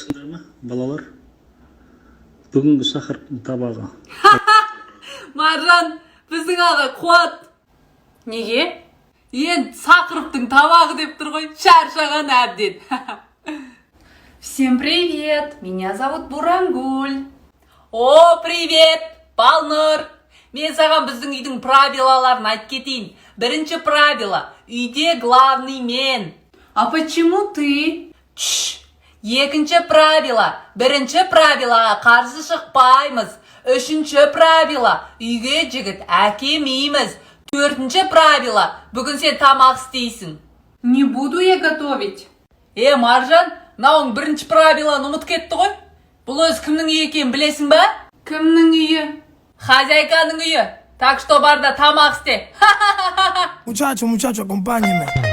Армысыңдар ма, балалар? Бүгінгі сахарптың табағы. Маржан, біздің аға қуат. Неге? Енді сақырыптың табағы деп тұр ғой, шаршаған әбден. Всем привет! Меня зовут Бурангуль. О, привет, Балнұр. Мен саған біздің үйдің правилаларын айтып кетейін. Бірінші правило, үйде главный мен. А почему ты? Екінші правило, бірінші правилоға қарсы шықпаймыз. Үшінші правило, үйге жігіт әкелмейміз. Төртінші правило, бүгін сен тамақ істейсің. Не буду я готовить. Маржан, мынауың бірінші правилоны ұмытып кетті ғой. Бұл өз кімнің үйі екенін білесің ба? Кімнің үйі? Хозяйканың үйі. Так что бар да тамақ істе. Muchacho, acompáñeme.